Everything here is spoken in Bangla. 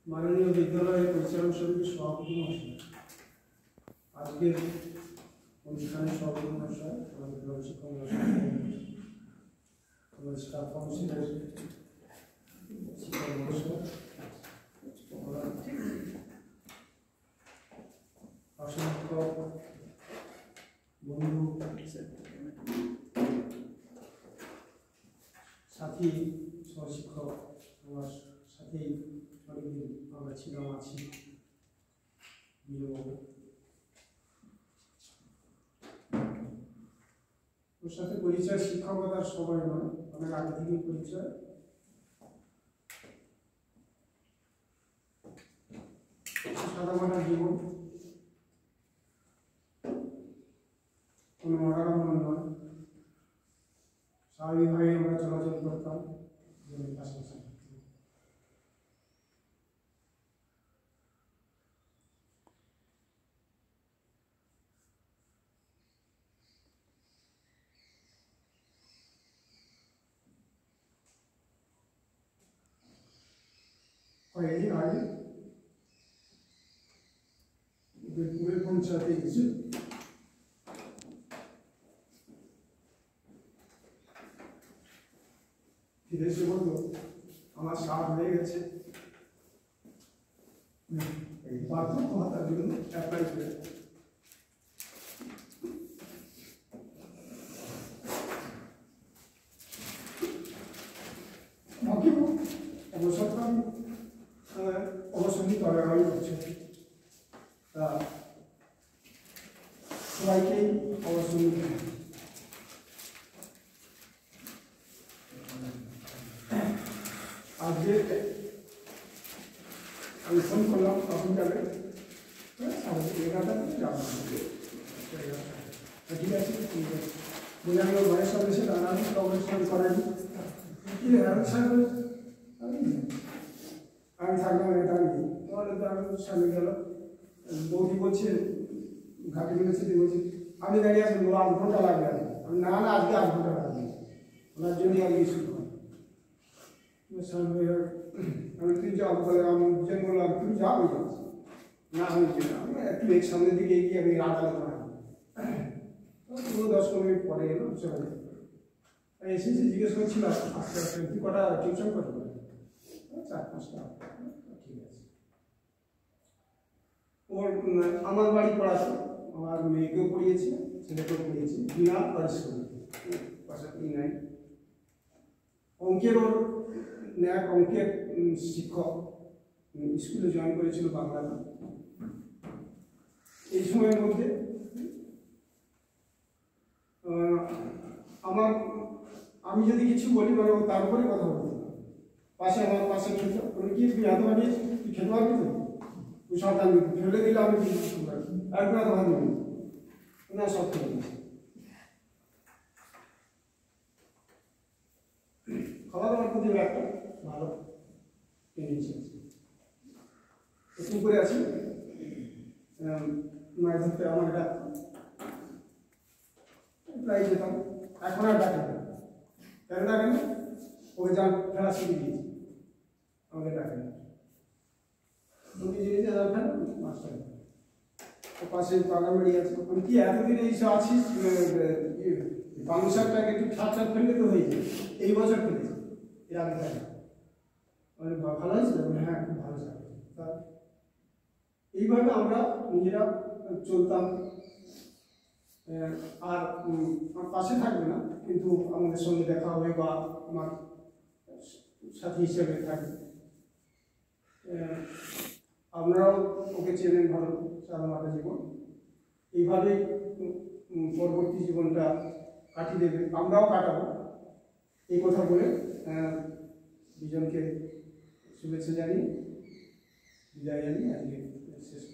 মাননীয় বিদ্যালয়ের পরিচালন সমিতির সভাপতি মহাশয়, আজকের অনুষ্ঠানে সভাপতি মহাশয়, আমাদের প্রধান শিক্ষক মহাশয়, আমাদের স্টাফ কাউন্সিলের শিক্ষক মহাশয়, অসংখ্য বন্ধু, সাথী, সহশিক্ষক, আমার সাথেই অনেকদিন আমরা ছিলাম আছি, বিজয়বাবু, ওর সাথে পরিচয় শিক্ষকতার সময় নয়, অনেক আগে থেকেই পরিচয়। সাদামাটা জীবন, কোনো অনারম্বর নয়, স্বাভাবিকভাবে আমরা চলাচল করতাম পাশাপাশি। কয়েকদিন আগে বেলপুরের পঞ্চায়েতে গেছি, ফিরে এসে বললো আমার সাপ হয়ে গেছে, এই বার্ধক্য ভাতার জন্য অ্যাপ্লাই করে। অবসরকাল অবসরই তদারকি করছে, তা সবাইকেই অবসর নিতে হবে। আজকে আমি ফোন করলাম তখন যাবে ঠিক আছে, বলে আমি ঘরের সামনে এসে দাঁড়ানো অবস্থান করেন, আমি থাকলাম এটা নিয়ে তোমাদের সামনে গেল, বৌদি বলছে ঘাটে বলেছে, বলছি আমি দাঁড়িয়ে আছি, 8 ঘন্টা লাগবে, আমি না না আজকে 8 ঘন্টা লাগবে, ওনার জন্যই আজকে শুরু হয়। আমি তুই যাও বলে, আমি দুজন বললাম তুমি যাও, না আমি একটু এক সামনের দিকে এগিয়ে আমি আদালত বানাবো, 10-15 মিনিট পরে এলো, চলে এসেছি, জিজ্ঞেস করছিলাম আস্তে আস্তে তুই কটা টিউশন করবো, 4-5টা, ঠিক আছে। ওর আমার বাড়ি পড়াতো, আমার মেয়েকেও পড়িয়েছি, ছেলেকেও পড়িয়েছি, বিনা পারিশ্রমিক, পাশাপাশি নাই। অঙ্কের ওর ন্যাক অঙ্কের শিক্ষক, স্কুলে জয়েন করেছিল বাংলাতে। এই সময়ের মধ্যে আমি যদি কিছু বলি মানে তার উপরে কথা বলতে পাশে আমার পাশে খেতে কি তুই এত বানিয়েছি, তুই খেতে পারবি তো, তুই সন্তান ফেলে দিলে আমি একটু এত ভাবি না, সব খেয়ে দিয়েছি। খাওয়া দাওয়ার প্রতি একটা ভালো টেন্ডেন্সি আছে। একটু করে আছি, মাছ ধরতে আমার ডাকতো, প্রায় যেতাম, এখন আর ডাকে না। কেন ডাকে না? ওকে যান খেলা শিখে দিয়েছি, আমাকে ডাকে না। দুটি জিনিস ফেলা মাস্টার পাশে বাগানবাড়ি আছে, আমি কি এতদিন এইসব আছিস, পালং শাকটাকে একটু ছাড় ফেললে তো হয়ে যায়, এই বছর ফেলেছি, এর আগে থাকে মানে ভালো হয়েছিল, হ্যাঁ খুব ভালো শাক। এইভাবে আমরা নিজেরা চলতাম, আর পাশে থাকবে না কিন্তু আমাদের সঙ্গে দেখা হবে বা আমার সাথী হিসেবে থাকবে। আপনারাও ওকে চেনেন ভালো, সাদামাটা জীবন, এইভাবেই পরবর্তী জীবনটা কাটিয়ে দেবে, আমরাও কাটাবো, এই কথা বলে দুজনকে শুভেচ্ছা জানিয়ে বিদায় জানিয়ে আজকে শেষ।